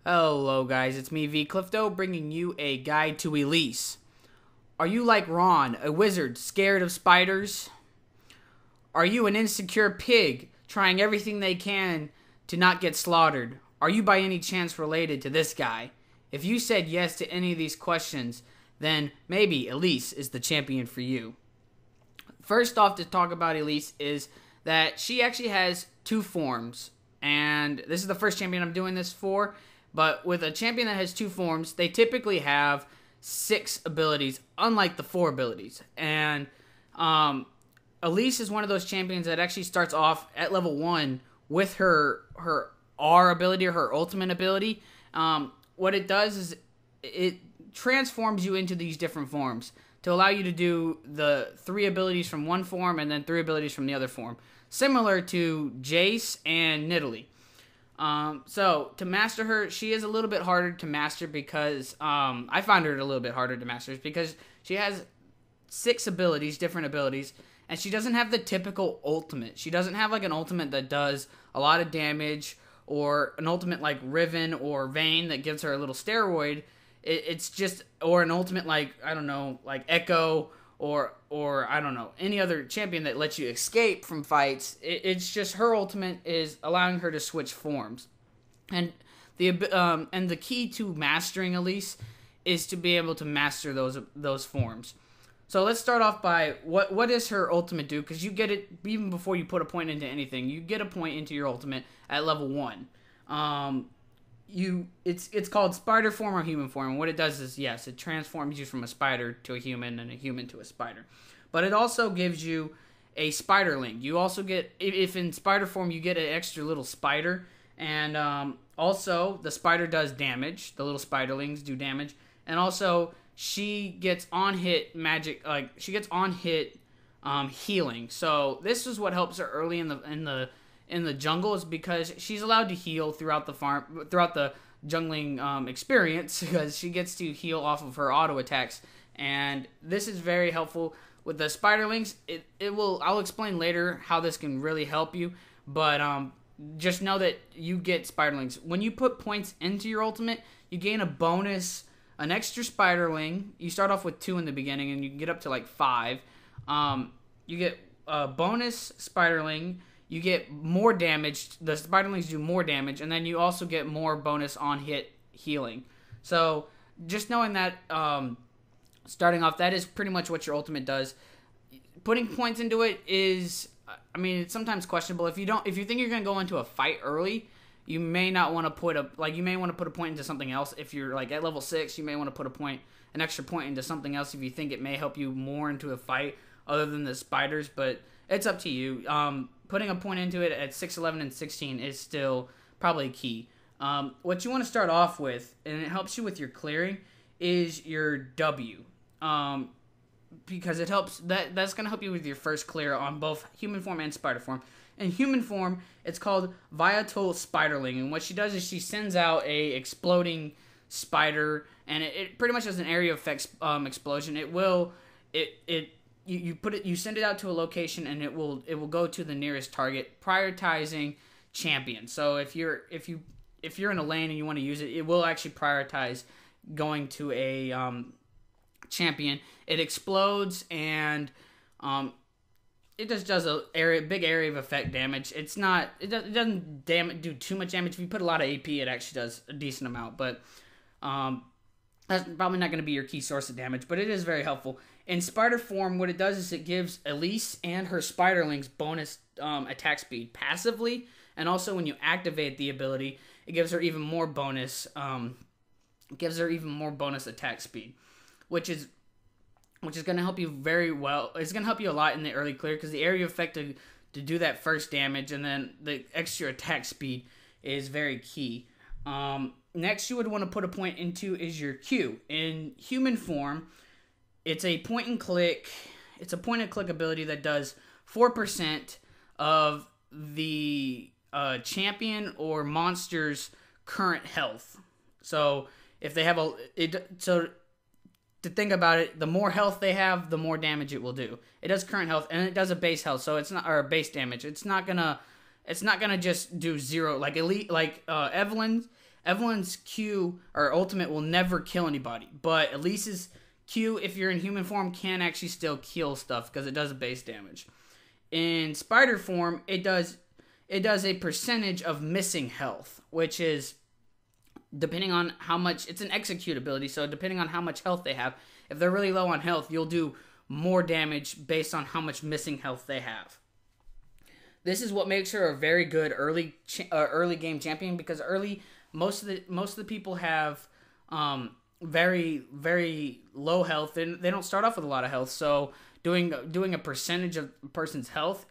Hello guys, it's me vKlifto bringing you a guide to Elise. Are you like Ron, a wizard scared of spiders? Are you an insecure pig trying everything they can to not get slaughtered? Are you by any chance related to this guy? If you said yes to any of these questions, then maybe Elise is the champion for you. First off to talk about Elise is that she actually has two forms, and this is the first champion I'm doing this for. But with a champion that has two forms, they typically have 6 abilities, unlike the 4 abilities. And Elise is one of those champions that actually starts off at level 1 with her R ability, or her ultimate ability. What it does is it transforms you into these different forms to allow you to do the 3 abilities from one form and then 3 abilities from the other form. Similar to Jace and Nidalee. So to master her, she is a little bit harder to master because, I find her a little bit harder to master because she has 6 abilities, different abilities, and she doesn't have the typical ultimate. She doesn't have like an ultimate that does a lot of damage, or an ultimate like Riven or Vayne that gives her a little steroid. It's just, or an ultimate like, I don't know, like Echo, or I don't know, any other champion that lets you escape from fights. It's just her ultimate is allowing her to switch forms, and the key to mastering Elise is to be able to master those forms. So let's start off by what does her ultimate do? Because you get it even before you put a point into anything. You get a point into your ultimate at level 1. It's called spider form or human form. And what it does is, yes, it transforms you from a spider to a human and a human to a spider. But it also gives you a spiderling. You also get, if in spider form, you get an extra little spider. And also, the spider does damage. The little spiderlings do damage. And also, she gets on hit magic, like she gets on hit healing. So this is what helps her early in the jungle, is because she's allowed to heal throughout the jungling experience, because she gets to heal off of her auto attacks, and this is very helpful with the spiderlings. I'll explain later how this can really help you, but just know that you get spiderlings when you put points into your ultimate. You gain a bonus, an extra spiderling. You start off with 2 in the beginning, and you can get up to like 5. You get a bonus spiderling. You get more damage. The spiderlings do more damage, and then you also get more bonus on hit healing. So just knowing that, starting off, that is pretty much what your ultimate does. Putting points into it is, I mean, it's sometimes questionable. If you think you're gonna go into a fight early, you may not want to put a point into something else. If you're like at level 6, you may want to put an extra point into something else if you think it may help you more into a fight other than the spiders. But it's up to you. Putting a point into it at 6, 11, and 16 is still probably key. What you want to start off with, and it helps you with your clearing, is your W. Because it helps, that's going to help you with your first clear on both human form and spider form. In human form, it's called Viatal Spiderling, and what she does is she sends out a exploding spider, and it pretty much has an area effects explosion. You send it out to a location, and it will go to the nearest target, prioritizing champion. So if you're in a lane and you want to use it, it will actually prioritize going to a champion. It explodes, and it just does a big area of effect damage. It doesn't do too much damage. If you put a lot of AP, it actually does a decent amount, but that's probably not going to be your key source of damage, but it is very helpful. In spider form, what it does is it gives Elise and her spiderlings bonus attack speed passively, and also when you activate the ability, it gives her even more bonus. Attack speed, which is going to help you very well. It's going to help you a lot in the early clear, because the area effect to do that first damage, and then the extra attack speed is very key. Next, you would want to put a point into is your Q. In human form, it's a point and click. It's a point and click ability that does 4% of the champion or monster's current health. So if they have to think about it, the more health they have, the more damage it will do. It does current health, and it does a base health, so it's not, or base damage. It's not gonna just do 0 like Elite, like Evelyn. Evelyn's Q or ultimate will never kill anybody, but Elise's Q, if you're in human form, can actually still kill stuff because it does base damage. In spider form, it does a percentage of missing health, which is depending on how much, it's an execute ability, so depending on how much health they have, if they're really low on health, you'll do more damage based on how much missing health they have. This is what makes her a very good early game champion, because most of the people have very, very low health, and they don't start off with a lot of health, so doing a percentage of a person's health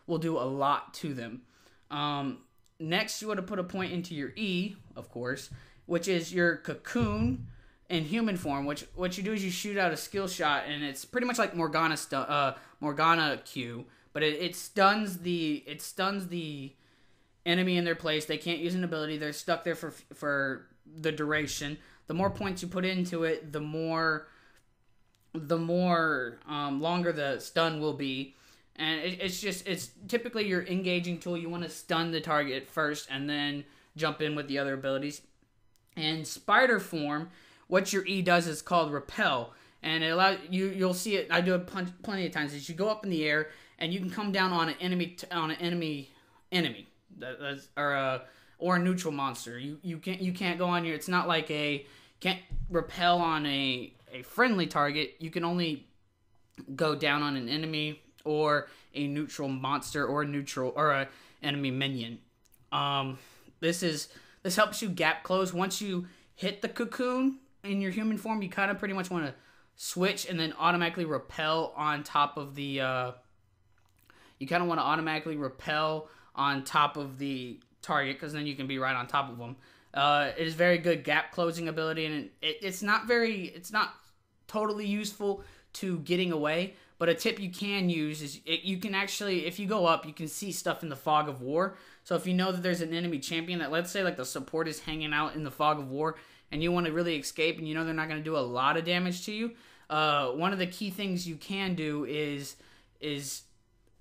will do a lot to them. Next, you want to put a point into your E, of course, which is your cocoon in human form. Which what you do is you shoot out a skill shot, and it's pretty much like Morgana Q, but it stuns the enemy in their place. They can't use an ability. They're stuck there for the duration. The more points you put into it, the more longer the stun will be. And it's typically your engaging tool. You want to stun the target first and then jump in with the other abilities. In spider form, what your E does is called repel, and it allows you'll see it. I do it plenty of times. Is you go up in the air and you can come down on an enemy or a neutral monster. You can't go on your. It's not like can't repel on a friendly target. You can only go down on an enemy or a neutral monster or a enemy minion. This helps you gap close. Once you hit the cocoon in your human form, you kind of pretty much want to switch and then automatically repel on top of the target, because then you can be right on top of them. It is very good gap closing ability, and it's not totally useful to getting away, but a tip you can use is you can actually, if you go up, you can see stuff in the fog of war. So if you know that there's an enemy champion that, let's say like the support is hanging out in the fog of war and you want to really escape and you know they're not going to do a lot of damage to you, one of the key things you can do is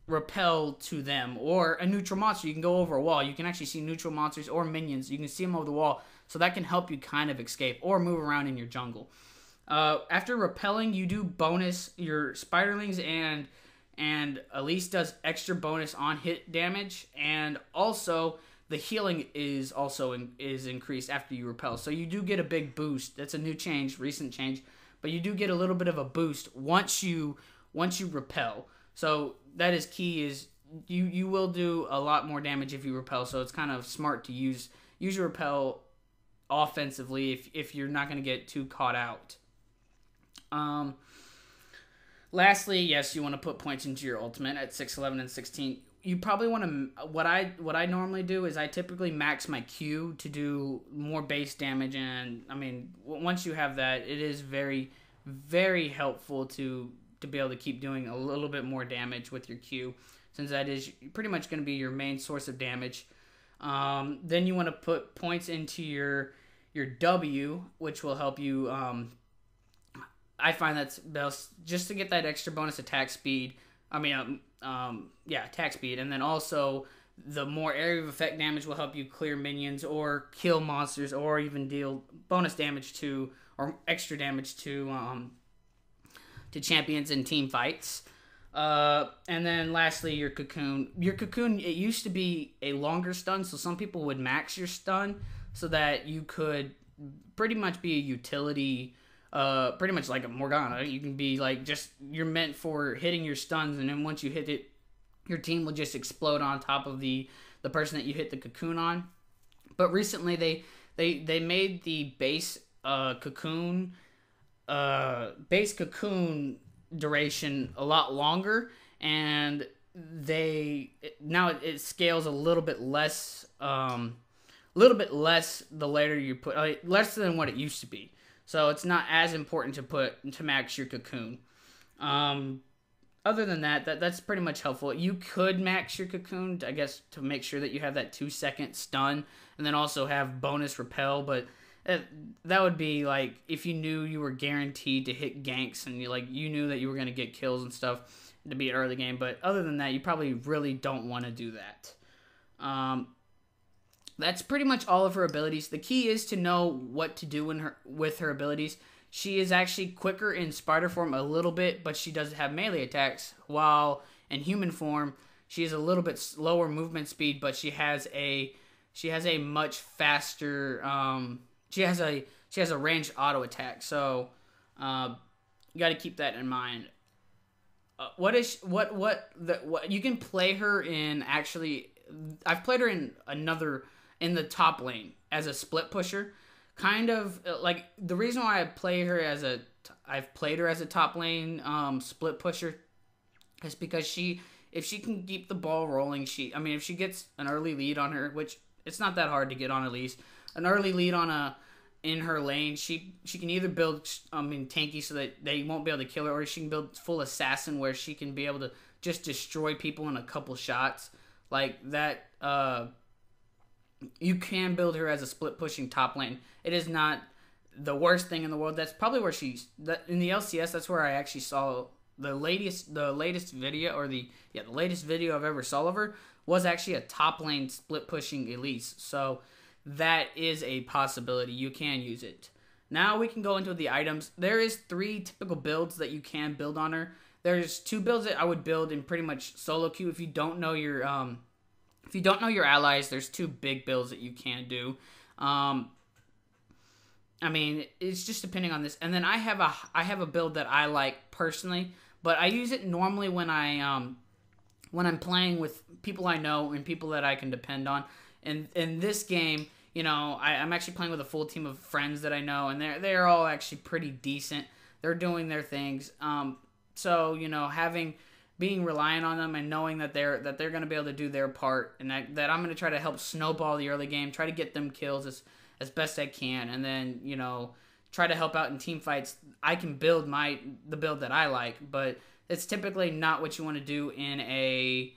repel to them. Or a neutral monster, you can go over a wall. You can actually see neutral monsters or minions. You can see them over the wall, so that can help you kind of escape or move around in your jungle. After repelling, you do bonus your spiderlings, and Elise does extra bonus on hit damage, and also the healing is increased after you repel. So you do get a big boost. That's a new change, recent change, but you do get a little bit of a boost once you repel. So that is key. Is you will do a lot more damage if you repel. So it's kind of smart to use your repel offensively if you're not going to get too caught out. Lastly, yes, you want to put points into your ultimate at 6, 11, and 16. You probably want to, what I normally do is I typically max my Q to do more base damage, and I mean, once you have that, it is very, very helpful to be able to keep doing a little bit more damage with your Q, since that is pretty much going to be your main source of damage. Then you want to put points into your W, which will help you, I find that's best just to get that extra bonus attack speed. Attack speed. And then also the more area of effect damage will help you clear minions or kill monsters or even deal bonus damage to, or extra damage to champions in team fights. And then lastly, your cocoon. Your cocoon, it used to be a longer stun, so some people would max your stun so that you could pretty much be a utility, pretty much like a Morgana. You can be like, just, you're meant for hitting your stuns, and then once you hit it, your team will just explode on top of the person that you hit the cocoon on. But recently they made the base cocoon duration a lot longer, and now it scales a little bit less the later you put, less than what it used to be. So it's not as important to max your cocoon. Other than that's pretty much helpful. You could max your cocoon, I guess, to make sure that you have that 2-second stun, and then also have bonus repel. But that would be like if you knew you were guaranteed to hit ganks, and you knew that you were going to get kills and stuff to be an early game. But other than that, you probably really don't want to do that. That's pretty much all of her abilities. The key is to know what to do with her abilities. She is actually quicker in spider form a little bit, but she does have melee attacks. While in human form, she has a little bit slower movement speed, but she has a much faster. She has a ranged auto attack. So you got to keep that in mind. What you can play her in? Actually, I've played her in the top lane as a split pusher. Kind of like the reason why I've played her as a top lane split pusher is because if she can keep the ball rolling, if she gets an early lead on her, which it's not that hard to get on Elise, an early lead in her lane, she can either build tanky so that they won't be able to kill her, or she can build full assassin where she can be able to just destroy people in a couple shots like that. You can build her as a split pushing top lane. It is not the worst thing in the world. That's probably where in the LCS. That's where I actually saw the latest video, or the latest video I've ever saw of her was actually a top lane split pushing Elise. So that is a possibility. You can use it. Now we can go into the items. There is 3 typical builds that you can build on her. There's 2 builds that I would build in pretty much solo queue. If you don't know your allies, there's 2 big builds that you can do. It's just depending on this. And then I have a build that I like personally, but I use it normally when I'm playing with people I know and people that I can depend on. And in this game, I'm actually playing with a full team of friends that I know, and they're all actually pretty decent. They're doing their things. So being reliant on them and knowing that they're going to be able to do their part, and that I'm going to try to help snowball the early game, try to get them kills as best I can, and then try to help out in team fights. I can build the build that I like, but it's typically not what you want to do in a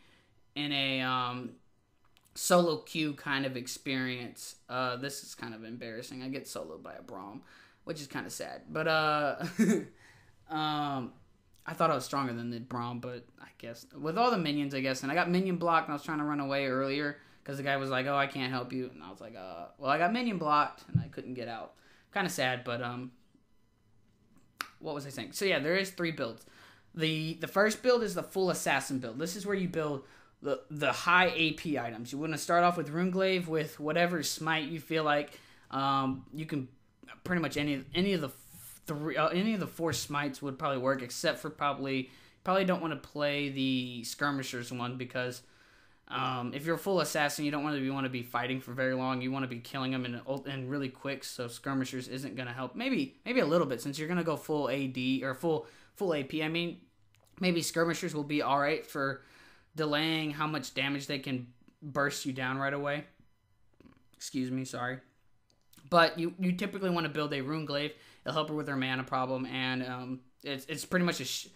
solo queue kind of experience. This is kind of embarrassing. I get soloed by a Braum, which is kind of sad. But I thought I was stronger than the Braum, but I guess with all the minions, and I got minion blocked, and I was trying to run away earlier because the guy was like, "Oh, I can't help you," and I was like, well, I got minion blocked, and I couldn't get out. Kind of sad, but what was I saying? So yeah, there is 3 builds. The first build is the full assassin build. This is where you build the high AP items. You want to start off with Runeglaive with whatever smite you feel like. You can pretty much any of the 4 smites would probably work, except for probably don't want to play the skirmishers one, because if you're a full assassin, you don't want to be fighting for very long. You want to be killing them and really quick. So skirmishers isn't going to help. Maybe a little bit, since you're going to go full AD or full AP. Maybe skirmishers will be all right for delaying how much damage they can burst you down right away. Excuse me, sorry. But you typically want to build a Runeglaive. It'll help her with her mana problem, and it's pretty much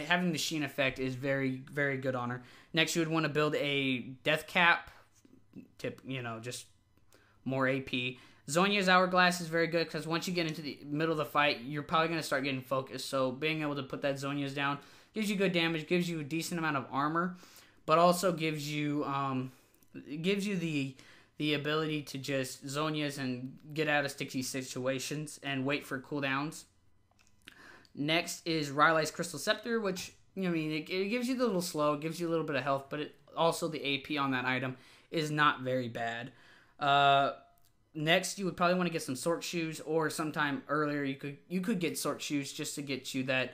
having the sheen effect is very, very good on her. Next, you would want to build a Deathcap. Just more AP. Zhonya's Hourglass is very good because once you get into the middle of the fight, you're probably going to start getting focused. So being able to put that Zhonya's down gives you good damage, gives you a decent amount of armor, but also gives you the ability to just Zhonya's and get out of sticky situations and wait for cooldowns. Next is Rylai's Crystal Scepter, which it gives you the little slow, it gives you a little bit of health, but also the AP on that item is not very bad. Next, you would probably want to get some Sword Shoes, or sometime earlier you could get Sword Shoes just to get you that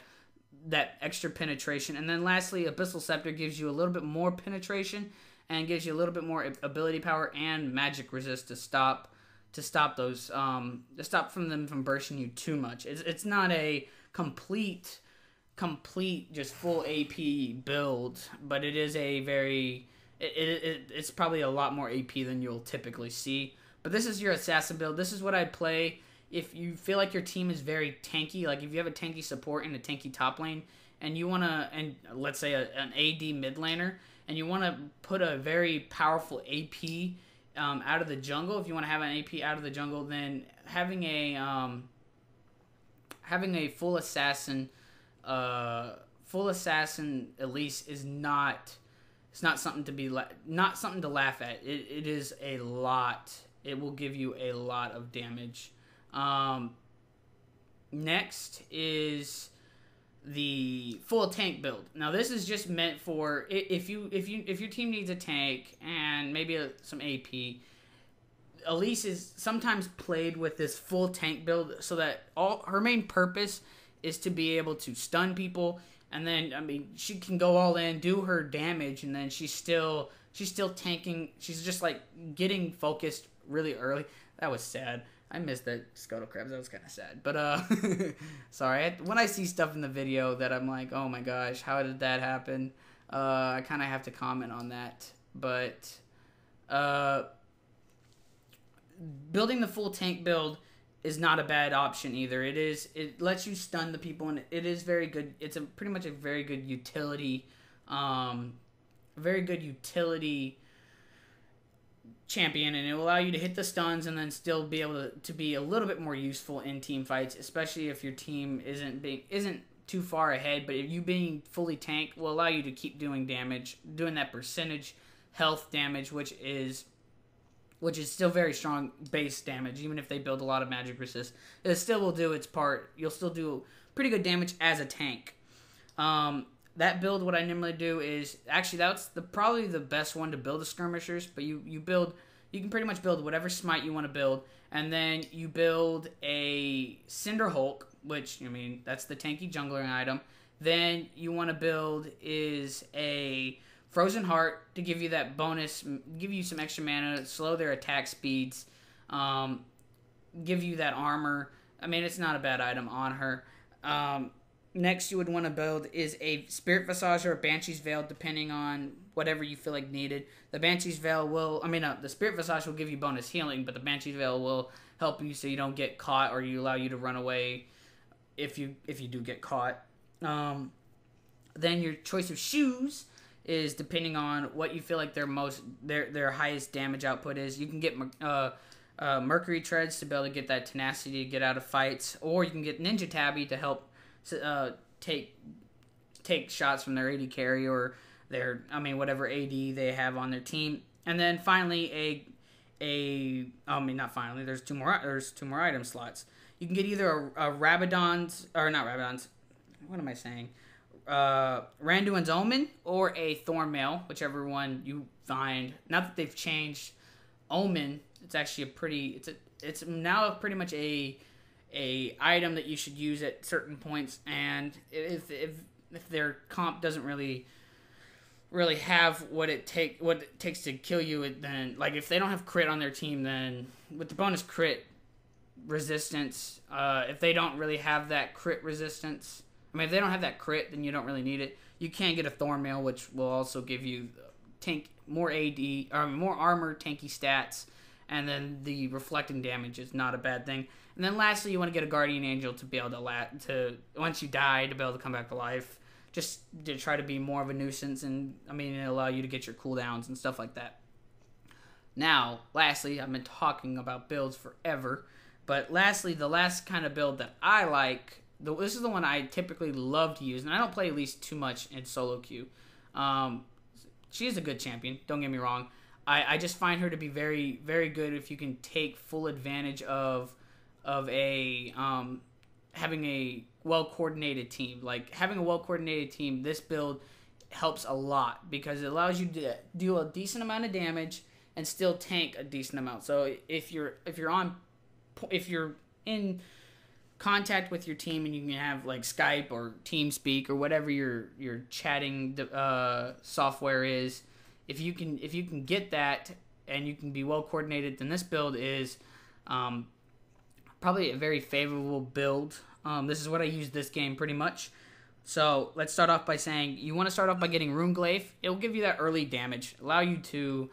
extra penetration. And then lastly, Abyssal Scepter gives you a little bit more penetration and gives you a little bit more ability power and magic resist to stop those from them from bursting you too much. It's not a complete just full AP build, but it is a very it's probably a lot more AP than you'll typically see. But this is your assassin build. This is what I'd play if you feel like your team is very tanky. Like if you have a tanky support and a tanky top lane, and you wanna, and let's say an AD mid laner, and you want to put a very powerful AP out of the jungle. If you want to have an AP out of the jungle, then having a full assassin Elise is not It's not something to be not something to laugh at. It is a lot. It will give you a lot of damage. Next is the full tank build. Now this is just meant for if your team needs a tank and maybe some AP. Elise is sometimes played with this full tank build so that her main purpose is to be able to stun people, and then she can go all in, do her damage, and then she's still tanking. She's just like getting focused really early. That was sad. I missed the scuttle crabs. That was kind of sad. But, sorry. When I see stuff in the video that I'm like, oh my gosh, how did that happen? I kind of have to comment on that. But, building the full tank build is not a bad option either. It lets you stun the people, and it is very good. It's pretty much a very good utility, champion, and it will allow you to hit the stuns and then still be able to be a little bit more useful in team fights, especially if your team isn't too far ahead. But if you being fully tanked will allow you to keep doing damage, doing that percentage health damage, which is still very strong base damage. Even if they build a lot of magic resist, it still will do its part. You'll still do pretty good damage as a tank. That build, what I normally do is, actually that's probably the best one to build the skirmishers, but you can pretty much build whatever smite you want to build, and then you build a Cinderhulk, which, that's the tanky jungler item. Then you want to build is a Frozen Heart to give you that bonus, give you some extra mana, slow their attack speeds, give you that armor. It's not a bad item on her. Next, you would want to build is a Spirit Visage or a Banshee's Veil, depending on whatever you feel like needed. The Banshee's Veil will, the Spirit Visage will give you bonus healing, but the Banshee's Veil will help you so you don't get caught, or you allow you to run away if you do get caught. Then your choice of shoes is depending on what you feel like their highest damage output is. You can get Mercury treads to be able to get that tenacity to get out of fights, or you can get Ninja Tabi to help take shots from their AD carry or their whatever AD they have on their team. And then finally not finally, there's two more item slots. You can get either a Rabadon's, or not Rabadon's, what am I saying? Randuin's Omen or a Thornmail, whichever one you find. Now that they've changed Omen, it's actually it's now pretty much a item that you should use at certain points, and if their comp doesn't really have what it takes to kill you, then if they don't have crit on their team, then with the bonus crit resistance, if they don't really have that crit resistance, if they don't have that crit, then you don't really need it. You can get a Thornmail, which will also give you more AD or more armor, tanky stats, and then the reflecting damage is not a bad thing. And then lastly, you want to get a Guardian Angel to be able to once you die, to be able to come back to life, just to try to be more of a nuisance, and it'll allow you to get your cooldowns and stuff like that. Now, lastly, I've been talking about builds forever, but lastly, the last kind of build that I like, this is the one I typically love to use, and I don't play Elise too much in solo queue. She is a good champion, don't get me wrong. I just find her to be very, very good if you can take full advantage of having a well-coordinated team. Having a well-coordinated team, this build helps a lot because it allows you to do a decent amount of damage and still tank a decent amount. So if you're in contact with your team, and you can have Skype or TeamSpeak or whatever your chatting software is, if you can get that and you can be well coordinated, then this build is probably a very favorable build. This is what I use this game pretty much. So let's start off by saying you want to start off by getting Runeglaive. It will give you that early damage, allow you to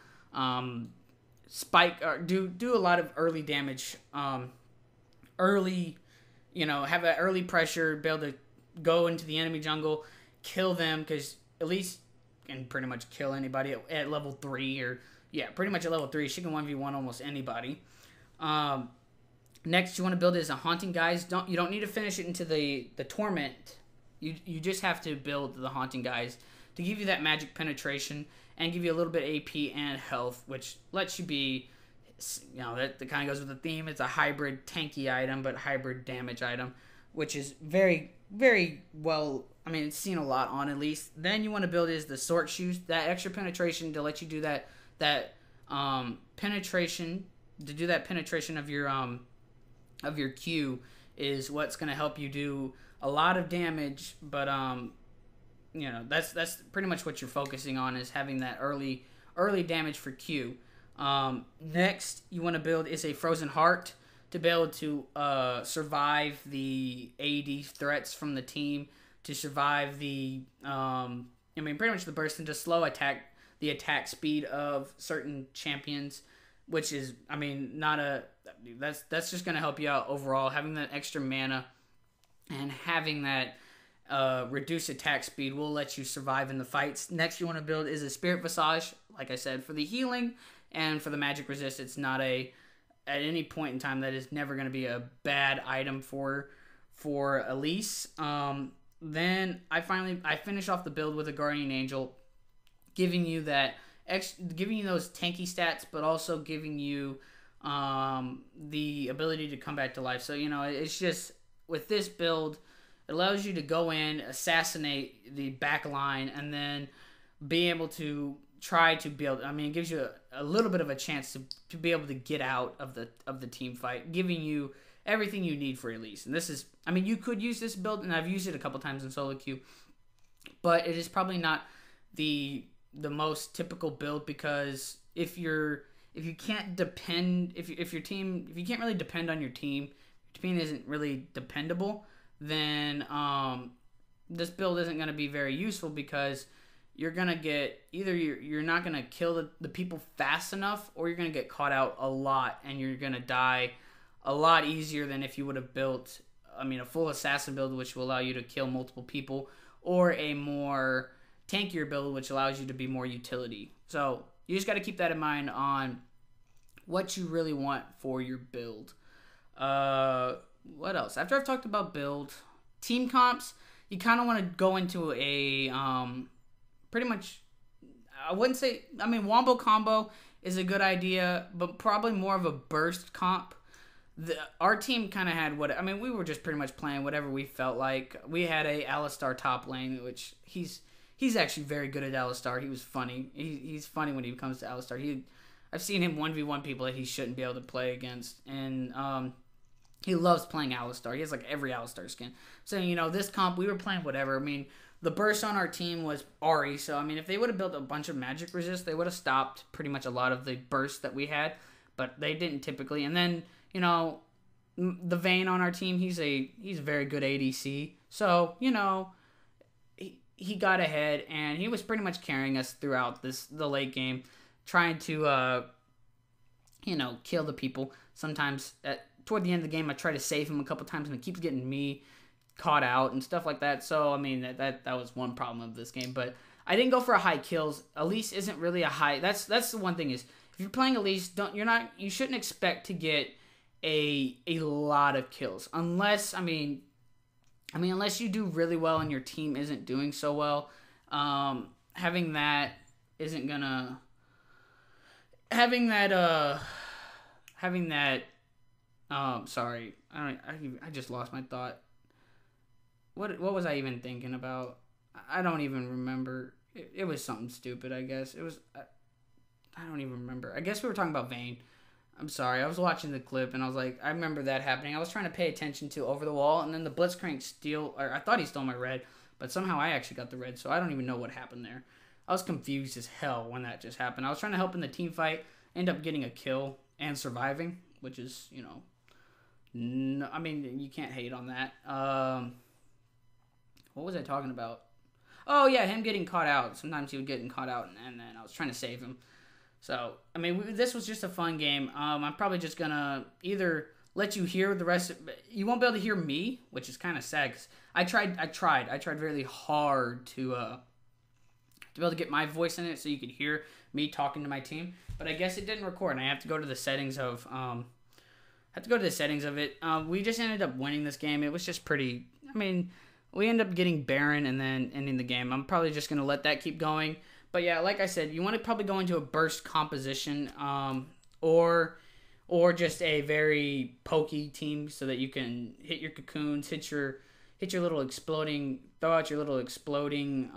spike or do a lot of early damage, early, have that early pressure, be able to go into the enemy jungle, kill them, because Elise can pretty much kill anybody at level 3, or pretty much at level 3. She can 1v1 almost anybody. Next, you want to build is a Haunting Guise. You don't need to finish it into the Torment. You just have to build the Haunting Guise to give you that magic penetration and give you a little bit of AP and health, which lets you be, that kind of goes with the theme. It's a hybrid tanky item, but hybrid damage item, which is very, very well, it's seen a lot on Elise. Then you want to build is the Sword Shoes, that extra penetration to let you do that penetration, to do that penetration of your Q is what's going to help you do a lot of damage, but that's pretty much what you're focusing on, is having that early damage for Q. Next, you want to build is a Frozen Heart to be able to survive the AD threats from the team, to survive the pretty much the burst, and to slow the attack speed of certain champions, which is that's just gonna help you out overall. Having that extra mana and having that reduced attack speed will let you survive in the fights. Next, you want to build is a Spirit Visage, like I said, for the healing and for the magic resist. It's not at any point in time, that is never going to be a bad item for Elise. Then I finish off the build with a Guardian Angel, giving you those tanky stats, but also giving you the ability to come back to life. So it's just, with this build, it allows you to go in, assassinate the back line, and then be able to try to build. It gives you a little bit of a chance to be able to get out of the team fight, giving you everything you need for Elise. And this is, you could use this build, and I've used it a couple times in solo queue, but it is probably not the most typical build, because if you can't really depend on your team isn't really dependable, then this build isn't going to be very useful, because you're going to get, either you're not going to kill the people fast enough, or you're going to get caught out a lot, and you're going to die a lot easier than if you would have built, a full assassin build, which will allow you to kill multiple people, or a more tankier build, which allows you to be more utility. So you just got to keep that in mind on what you really want for your build. What else? After I've talked about build, team comps, you kind of want to go into a pretty much, I wouldn't say, Wombo Combo is a good idea, but probably more of a burst comp. Our team kind of had we were just pretty much playing whatever we felt like. We had a Alistar top lane, which he's actually very good at Alistar. He was funny. He's funny when he comes to Alistar. I've seen him 1v1 people that he shouldn't be able to play against, and he loves playing Alistar. He has every Alistar skin. So this comp, we were playing whatever. The burst on our team was Ahri, so if they would have built a bunch of magic resist, they would have stopped pretty much a lot of the bursts that we had, but they didn't typically. And then the Vayne on our team, he's a very good ADC, so he got ahead, and he was pretty much carrying us throughout the late game, trying to kill the people. Sometimes toward the end of the game, I try to save him a couple times, and it keeps getting me caught out and stuff like that. So that was one problem of this game. But I didn't go for a high kills. Elise isn't really a high. That's the one thing, is if you're playing Elise, you shouldn't expect to get a lot of kills, unless unless you do really well and your team isn't doing so well. Having that sorry, I just lost my thought. What was I even thinking about? I don't even remember. It was something stupid, I guess. It was, I don't even remember. I guess we were talking about Vayne. I'm sorry. I was watching the clip, and I was like, I remember that happening. I was trying to pay attention to Over the Wall, and then the Blitzcrank I thought he stole my red, but somehow I actually got the red, so I don't even know what happened there. I was confused as hell when that just happened. I was trying to help in the team fight, end up getting a kill and surviving, which is, you can't hate on that. What was I talking about? Oh, yeah, him getting caught out. Sometimes he would get caught out, and then I was trying to save him. So, this was just a fun game. I'm probably just going to either let you hear the rest of it. You won't be able to hear me, which is kind of sad, because I tried really hard to be able to get my voice in it so you could hear me talking to my team. But I guess it didn't record, and I have to go to the settings of it. We just ended up winning this game. It was just pretty, we ended up getting Baron and then ending the game. I'm probably just going to let that keep going. But yeah, like I said, you want to probably go into a burst composition, or just a very pokey team so that you can hit your cocoons, hit your little exploding, throw out your little exploding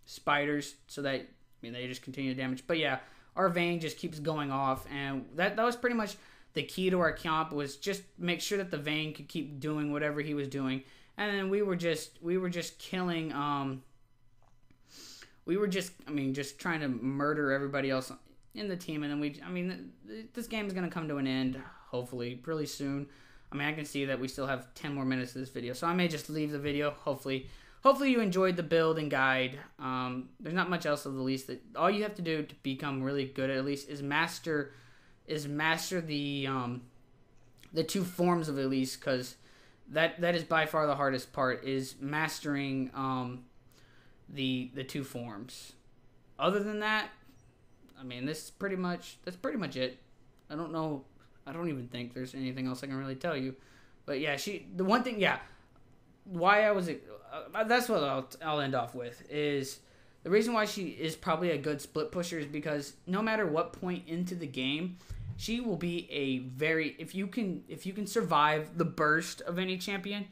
spiders, so that they just continue to damage. But yeah, our Vayne just keeps going off, and that was pretty much the key to our comp, was just make sure that the Vayne could keep doing whatever he was doing, and then we were just killing. We were just trying to murder everybody else in the team, and then this game is gonna come to an end hopefully really soon. I can see that we still have 10 more minutes of this video, so I may just leave the video. Hopefully you enjoyed the build and guide. There's not much else of Elise. That all you have to do to become really good at Elise is master the 2 forms of Elise, because that is by far the hardest part, is mastering the 2 forms. Other than that, that's pretty much it. I don't even think there's anything else I can really tell you. But yeah, the one thing, why I was, that's what I'll end off with, is the reason why she is probably a good split pusher is because no matter what point into the game, she will be if you can survive the burst of any champion,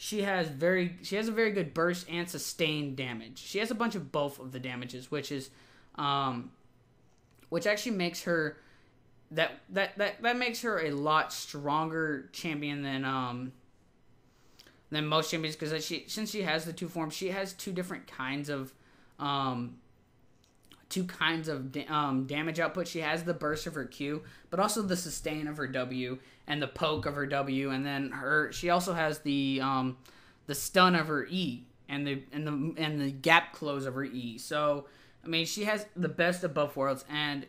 she has a very good burst and sustained damage. She has a bunch of both of the damages, which actually makes her that makes her a lot stronger champion than most champions, because since she has the 2 forms, she has 2 different kinds of damage output. She has the burst of her Q, but also the sustain of her W and the poke of her W, and then she also has the stun of her E and the gap close of her E. So she has the best of both worlds, and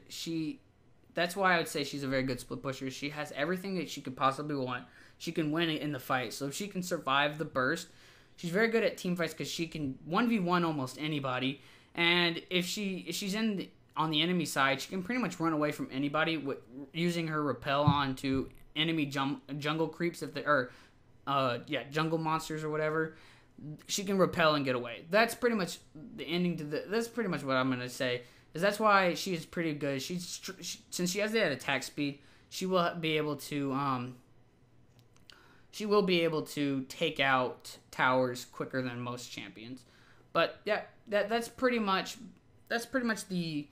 that's why I would say she's a very good split pusher. She has everything that she could possibly want. She can win in the fight. So if she can survive the burst, she's very good at team fights, because she can 1v1 almost anybody. And if she's on the enemy side, she can pretty much run away from anybody using her repel onto enemy jungle creeps, jungle monsters or whatever. She can repel and get away. That's pretty much the ending to that's pretty much what I'm gonna say. Is that's why she is pretty good. Since she has that attack speed, she will be able to take out towers quicker than most champions. But yeah, that's pretty much the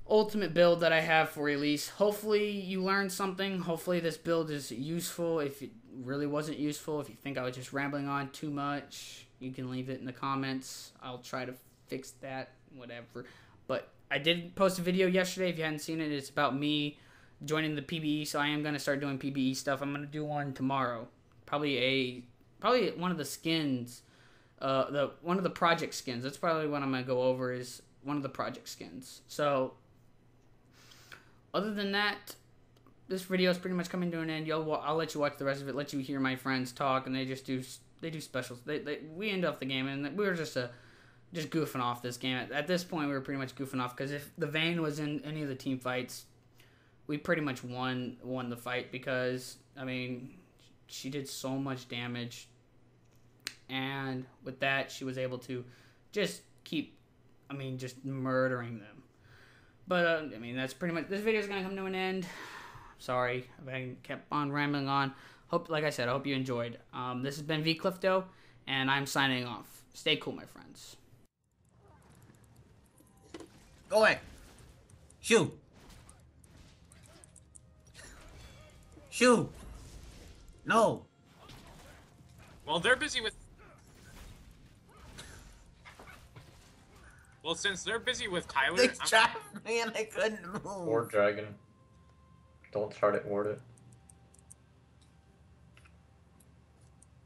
ultimate build that I have for Elise. Hopefully you learned something. Hopefully this build is useful. If it really wasn't useful, if you think I was just rambling on too much, you can leave it in the comments. I'll try to fix that, whatever. But I did post a video yesterday. If you hadn't seen it, it's about me joining the PBE. So I am going to start doing PBE stuff. I'm going to do one tomorrow. Probably one of the skins, one of the project skins. That's probably what I'm going to go over, is one of the project skins. So other than that, this video is pretty much coming to an end. I'll let you watch the rest of it. Let you hear my friends talk, and they do specials. We end off the game, and we were just goofing off this game. At this point, we were pretty much goofing off, because if the Vayne was in any of the team fights, we pretty much won the fight, because she did so much damage, and with that, she was able to just keep just murdering them. But that's pretty much, this video is gonna come to an end. Sorry if I kept on rambling on. Like I said, I hope you enjoyed. This has been vKlifto, and I'm signing off. Stay cool, my friends. Go away. Shoot. Shoot. No. Well, they're busy with... Well, since they're busy with Tyler... They trapped me and I couldn't move. Ward dragon. Don't try to ward it.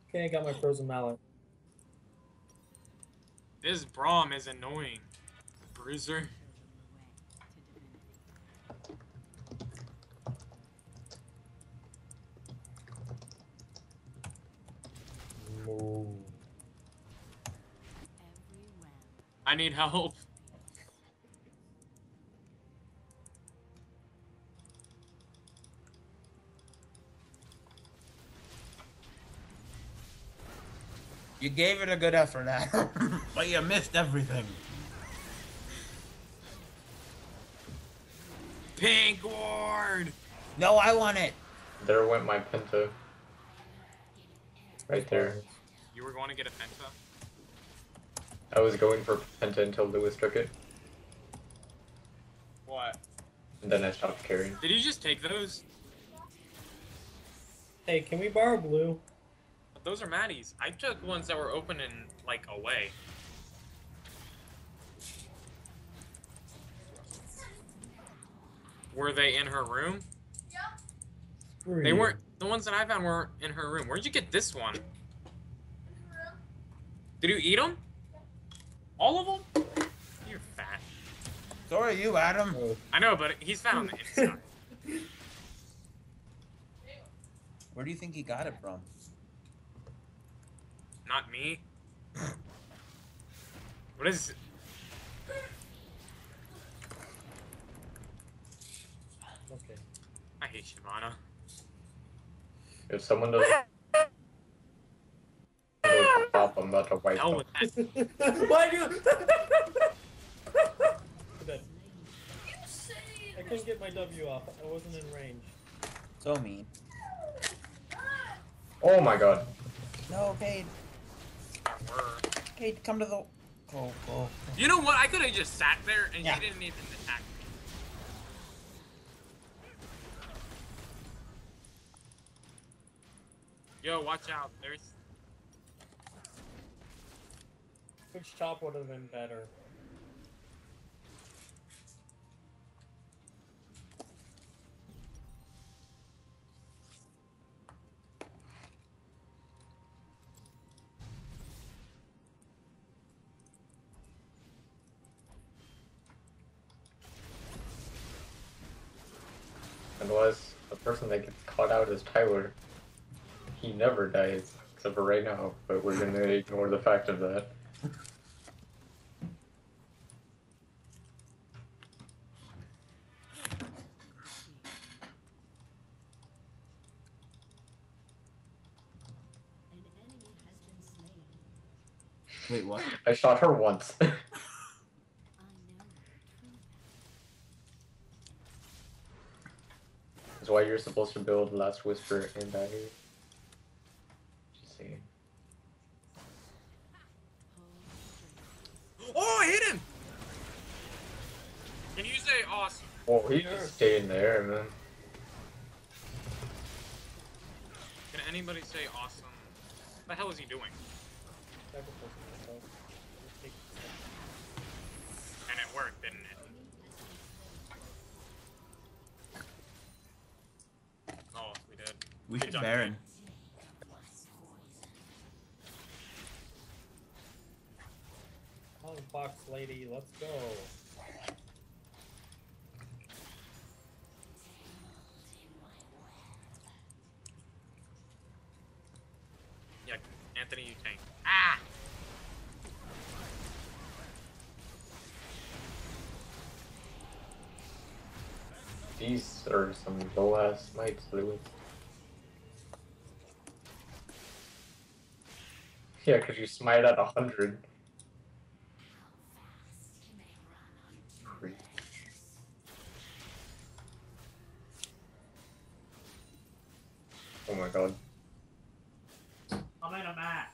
Okay, I got my frozen mallet. This Braum is annoying. Bruiser. Move. I need help. You gave it a good effort, Adam, but you missed everything. pink ward! No, I want it. There went my penta. Right there. You were going to get a penta? I was going for penta until Lewis took it. What? And then I stopped carrying. Did you just take those? Hey, can we borrow blue? Those are Maddie's. I took ones that were open and, like, away. Were they in her room? Screw They you. weren't. The ones that I found were in her room. Where'd you get this one? Did you eat them? All of them? You're fat. So are you, Adam. Oh. I know, but he's fat on the inside. Where do you think he got it from? Not me. What is... Okay. I hate Shyvana. If someone doesn't pop, I'm about to wipe Hell them. with that. Why do you? I couldn't get my W off. I wasn't in range. So mean. Oh my god. No, Cade. Were. Cade, come to the... Go. You know what? I could have just sat there and Yeah. she didn't even attack me. Yo, watch out. There's... Which chop would have been better? Unless the person that gets caught out is Tyler. He never dies, except for right now, but we're gonna ignore the fact of that. Wait, what? I shot her once. That's why you're supposed to build Last Whisper and Dagger. Just saying. Oh, I hit him! Can you say awesome? Oh, he's just staying there, man. Can anybody say awesome? What the hell is he doing? Sacrificing myself. And it worked, didn't it? Oh, we did. We Good should job, Baron. Oh, box lady, let's go. Yeah, Anthony, you tank. Ah! These are some low ass smites, Lewis. Yeah, because you smite at 100. Preach. Oh my god. I'm in a match.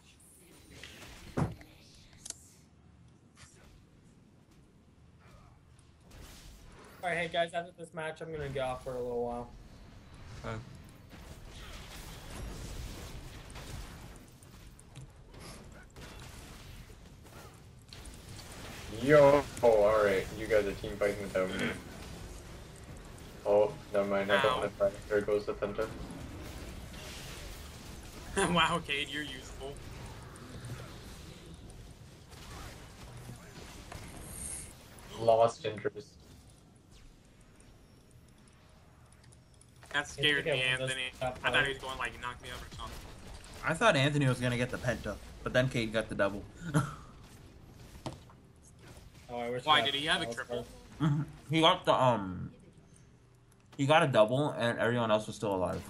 Alright, hey guys, after this match, I'm gonna get off for a little while. Yo! Oh, alright. You guys are team fighting without me. Oh, never mind. I don't Ow. want to try. There goes the Penta. Wow, Cade, you're useful. Lost interest. That scared me, I think I won this Anthony. top I thought five. he was going like knock me out or something. I thought Anthony was gonna get the penta, but then Cade got the double. Oh, I wish Why I- did he have a I was triple? He got the he got a double, and everyone else was still alive.